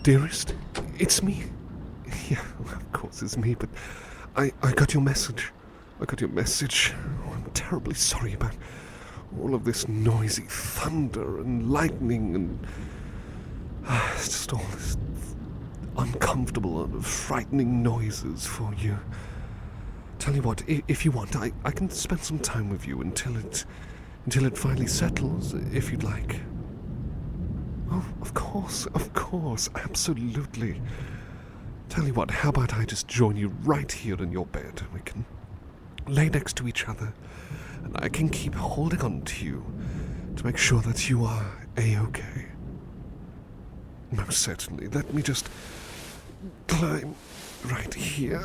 Dearest, it's me. Yeah, of course it's me, but I got your message. Oh, I'm terribly sorry about all of this noisy thunder and lightning and it's just all this uncomfortable and frightening noises for you. Tell you what, if you want, I can spend some time with you until it finally settles, if you'd like. Oh, of course, absolutely. Tell you what, how about I just join you right here in your bed? We can lay next to each other, and I can keep holding on to you to make sure that you are A-okay. Most certainly. Let me just climb right here.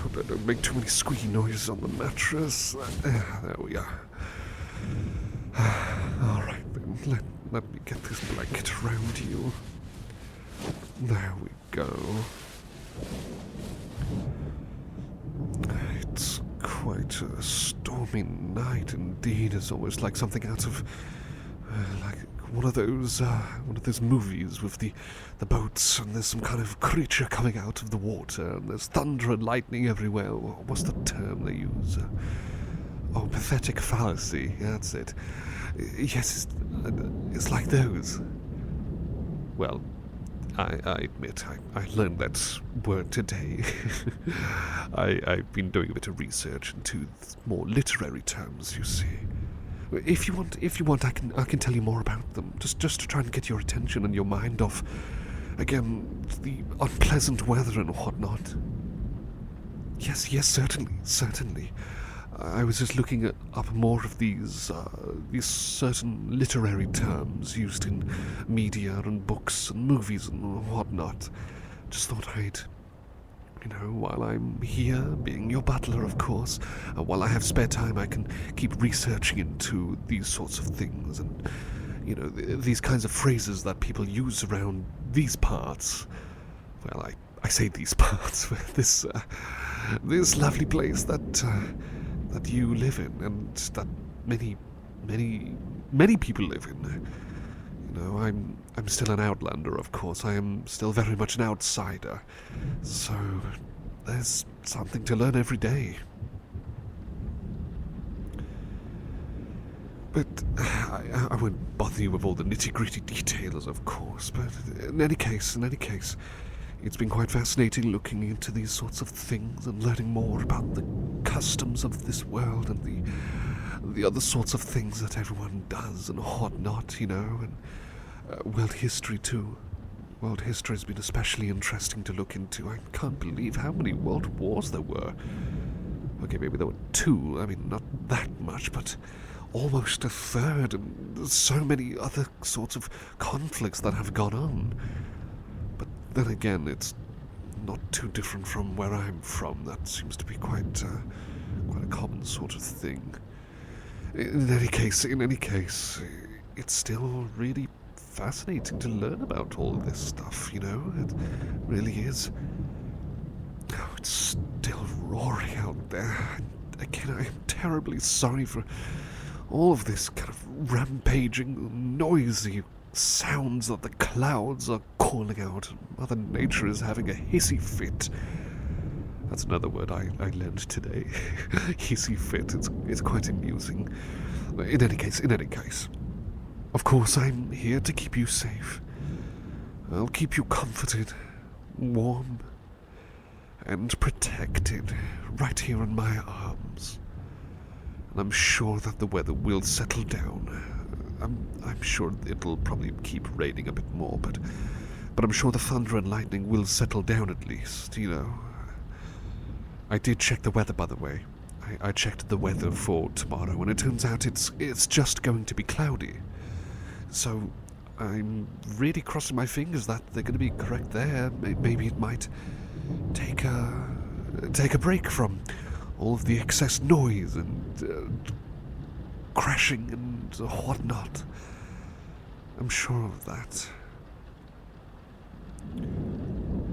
Hope I don't make too many squeaky noises on the mattress. There we are. All right, then. Let me get this blanket around you. There we go. It's quite a stormy night indeed. It's almost like something out of like one of those movies with the boats, and there's some kind of creature coming out of the water, and there's thunder and lightning everywhere. What's the term they use? Pathetic fallacy. Yeah, that's it. Yes, it's like those. Well, I admit, I learned that word today. I've been doing a bit of research into more literary terms, you see. If you want, I can tell you more about them, just to try and get your attention and your mind off, again, the unpleasant weather and whatnot. Yes, certainly. I was just looking up more of these certain literary terms used in media and books and movies and whatnot. Just thought I'd, while I'm here, being your butler, of course, while I have spare time, I can keep researching into these sorts of things and, these kinds of phrases that people use around these parts. Well, I say these parts, this lovely place that you live in, and that many people live in. I'm still an outlander, of course. I am still very much an outsider. So there's something to learn every day. But I won't bother you with all the nitty-gritty details, of course. But in any case, it's been quite fascinating looking into these sorts of things and learning more about the customs of this world and the other sorts of things that everyone does and whatnot, and world history too. World history has been especially interesting to look into. I can't believe how many world wars there were. Okay, maybe there were 2, not that much, but almost a third, and so many other sorts of conflicts that have gone on. Then again, it's not too different from where I'm from. That seems to be quite a common sort of thing. In any case, it's still really fascinating to learn about all this stuff, It really is. Oh, it's still roaring out there. Again, I am terribly sorry for all of this kind of rampaging, noisy sounds that the clouds are calling out. Mother Nature is having a hissy fit. That's another word I learned today. Hissy fit. It's quite amusing. In any case, of course I'm here to keep you safe. I'll keep you comforted, warm, and protected right here in my arms. And I'm sure that the weather will settle down. I'm sure it'll probably keep raining a bit more, but I'm sure the thunder and lightning will settle down at least, I did check the weather, by the way. I checked the weather for tomorrow, and it turns out it's just going to be cloudy. So I'm really crossing my fingers that they're going to be correct there. Maybe it might take a break from all of the excess noise and crashing and whatnot. I'm sure of that.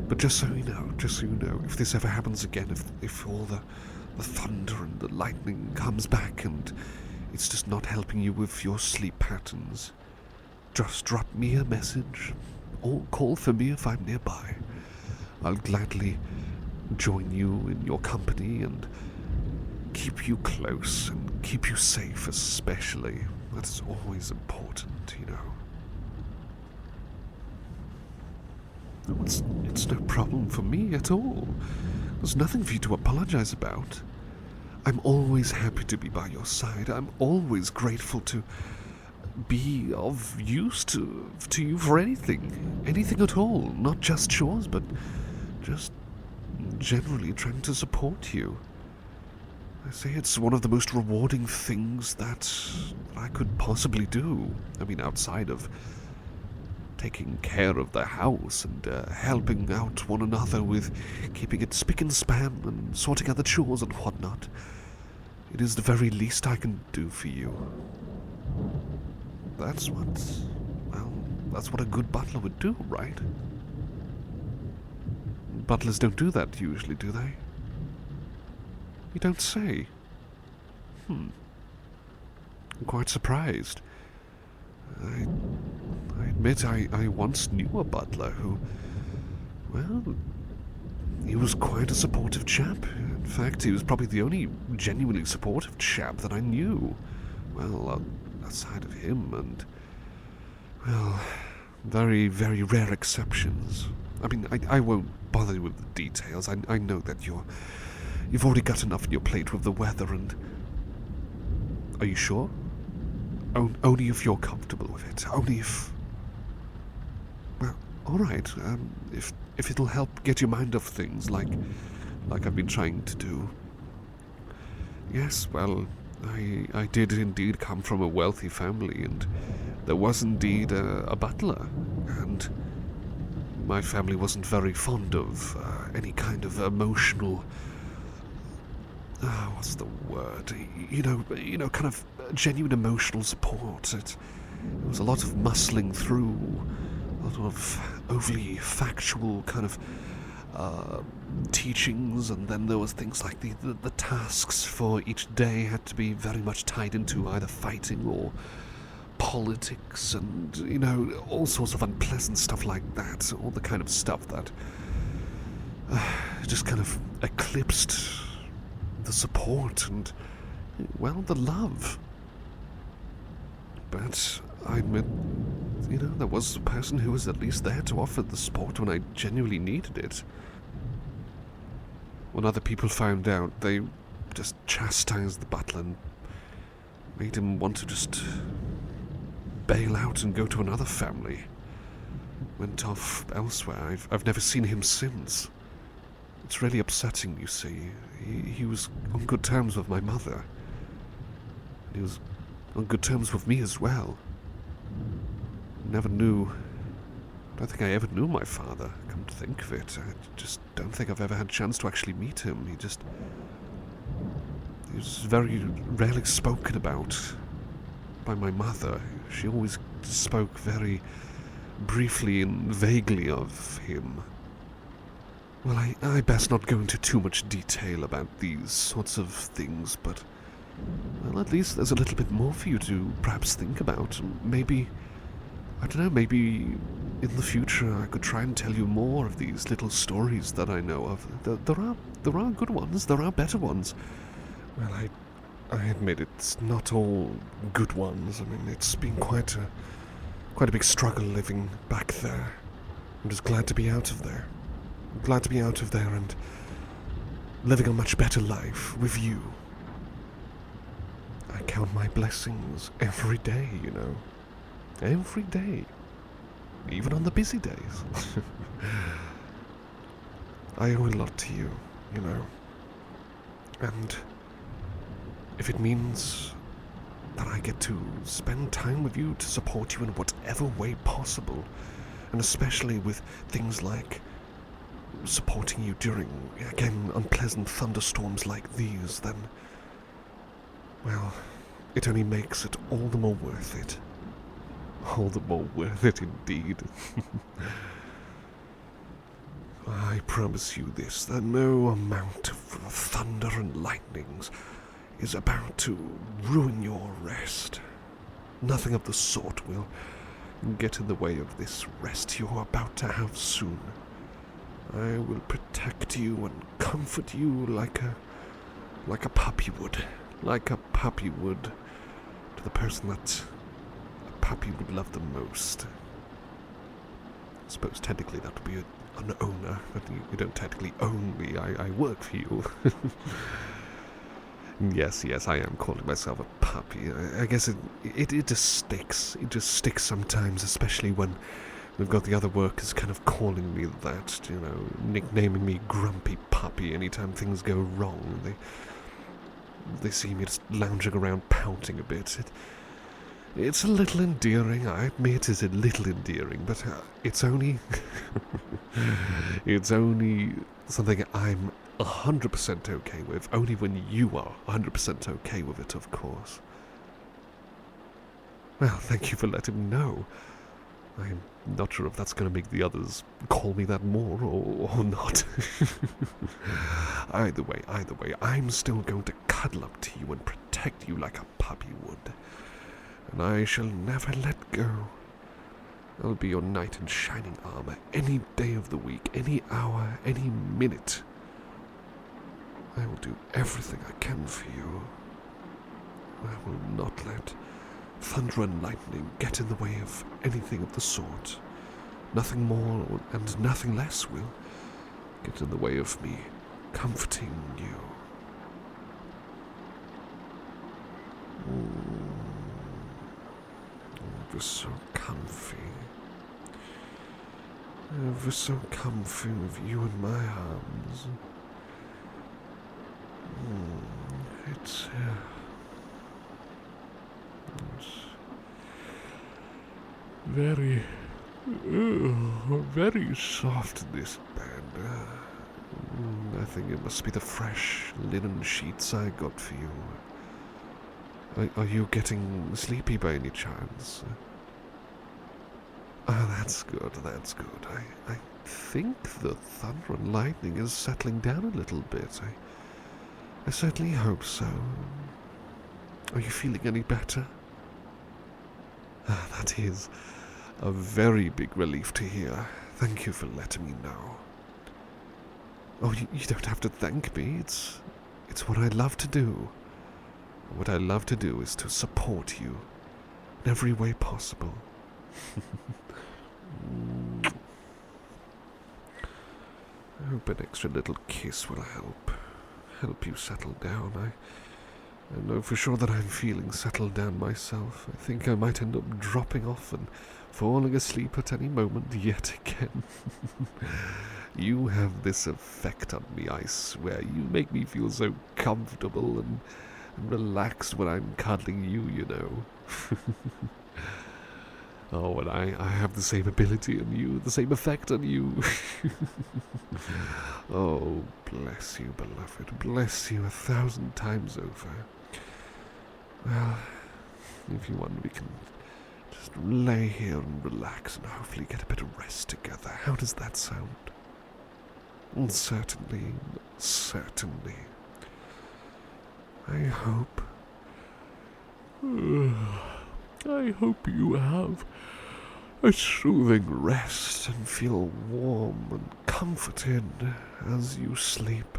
But just so you know, if this ever happens again, if all the thunder and the lightning comes back and it's just not helping you with your sleep patterns, just drop me a message or call for me if I'm nearby. I'll gladly join you in your company and keep you close and keep you safe especially. That's always important, you know. No, it's no problem for me at all. There's nothing for you to apologize about. I'm always happy to be by your side. I'm always grateful to be of use to you for anything. Anything at all. Not just chores, but just generally trying to support you. I say it's one of the most rewarding things that I could possibly do. I mean, outside of taking care of the house and helping out one another with keeping it spick and span and sorting out the chores and whatnot. It is the very least I can do for you. That's what a good butler would do, right? Butlers don't do that usually, do they? You don't say. I'm quite surprised. I admit I once knew a butler who, well, he was quite a supportive chap. In fact, he was probably the only genuinely supportive chap that I knew. Well, aside of him and, well, very, very rare exceptions. I mean, I won't bother you with the details. I know that you've already got enough on your plate with the weather and... Are you sure? Only if you're comfortable with it. Only if... Well, alright. If it'll help get your mind off things like I've been trying to do. Yes, well, I did indeed come from a wealthy family, and there was indeed a butler, and my family wasn't very fond of any kind of emotional... what's the word? You know, kind of genuine emotional support. It was a lot of muscling through, a lot of overly factual kind of teachings, and then there was things like the tasks for each day had to be very much tied into either fighting or politics, and, you know, all sorts of unpleasant stuff like that, all the kind of stuff that just kind of eclipsed the support and, well, the love. But I admit, you know, there was a person who was at least there to offer the support when I genuinely needed it. When other people found out, they just chastised the butler and made him want to just bail out and go to another family. Went off elsewhere. I've never seen him since. It's really upsetting, you see. He was on good terms with my mother. He was on good terms with me as well. I don't think I ever knew my father, come to think of it. I just don't think I've ever had a chance to actually meet him. He was very rarely spoken about by my mother. She always spoke very briefly and vaguely of him. Well, I best not go into too much detail about these sorts of things, but, well, at least there's a little bit more for you to perhaps think about. Maybe, I don't know, maybe in the future I could try and tell you more of these little stories that I know of. There are good ones, there are better ones. Well, I admit it's not all good ones. I mean, it's been quite a big struggle living back there. I'm just glad to be out of there. I'm glad to be out of there and living a much better life with you. I count my blessings every day, you know. Every day. Even on the busy days. I owe a lot to you, you know. And if it means that I get to spend time with you to support you in whatever way possible, and especially with things like supporting you during, again, unpleasant thunderstorms like these, then, well, it only makes it all the more worth it. All the more worth it indeed. I promise you this, that no amount of thunder and lightnings is about to ruin your rest. Nothing of the sort will get in the way of this rest you're about to have soon. I will protect you and comfort you like a puppy would. Like a puppy would to the person that a puppy would love the most. I suppose technically that would be an owner, but you don't technically own me. I work for you. Yes, I am calling myself a puppy. I guess it just sticks. It just sticks sometimes, especially when we've got the other workers kind of calling me that, nicknaming me Grumpy Puppy anytime things go wrong. They see me just lounging around pouting a bit. It's a little endearing, I admit it's a little endearing, but it's only... it's only something I'm 100% okay with, only when you are 100% okay with it, of course. Well, thank you for letting me know. I'm not sure if that's going to make the others call me that more or not. Either way, I'm still going to cuddle up to you and protect you like a puppy would. And I shall never let go. I'll be your knight in shining armor any day of the week, any hour, any minute. I will do everything I can for you. I will not let thunder and lightning get in the way of anything of the sort. Nothing more and nothing less will get in the way of me comforting you. Ever so comfy. Ever so comfy with you in my arms. It's very, very soft, this bed. I think it must be the fresh linen sheets I got for you. Are you getting sleepy by any chance? Oh, that's good. I think the thunder and lightning is settling down a little bit. I certainly hope so. Are you feeling any better? That is a very big relief to hear. Thank you for letting me know. Oh, you don't have to thank me. It's what I love to do. What I love to do is to support you in every way possible. I hope an extra little kiss will help you settle down. I know for sure that I'm feeling settled down myself. I think I might end up dropping off and falling asleep at any moment yet again. You have this effect on me, I swear. You make me feel so comfortable and relaxed when I'm cuddling you, you know. Oh, and I have the same ability on you, the same effect on you. Oh, bless you, beloved. Bless you 1,000 times over. Well, if you want, we can just lay here and relax and hopefully get a bit of rest together. How does that sound? Certainly. I hope you have a soothing rest and feel warm and comforted as you sleep.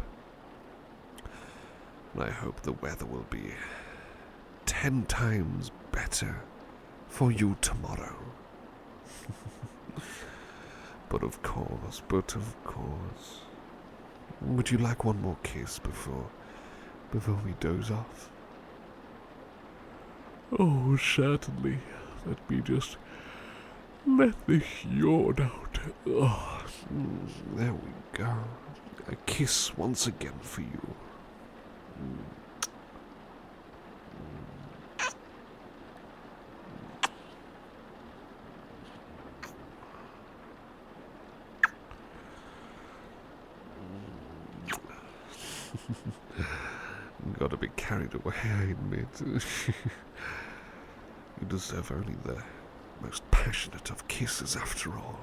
And I hope the weather will be 10 times better for you tomorrow. But of course. Would you like one more kiss before we doze off? Oh, certainly. Let me just let this yawn out. Oh, there we go. A kiss once again for you. Got a bit carried away, I admit. You deserve only the most passionate of kisses, after all.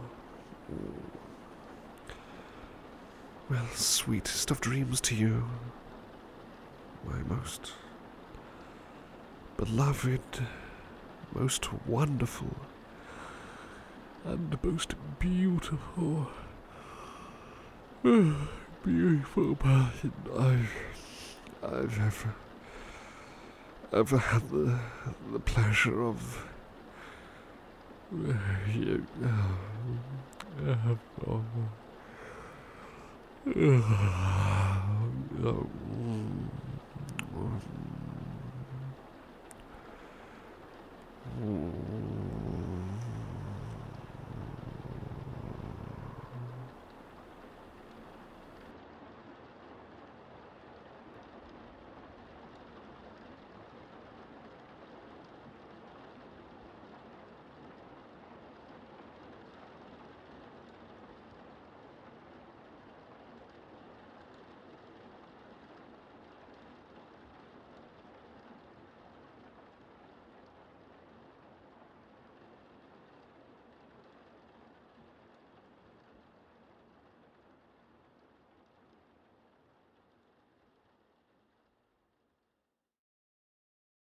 Well, sweetest of dreams to you, my most beloved, most wonderful, and most beautiful, beautiful person I've ever had the pleasure of.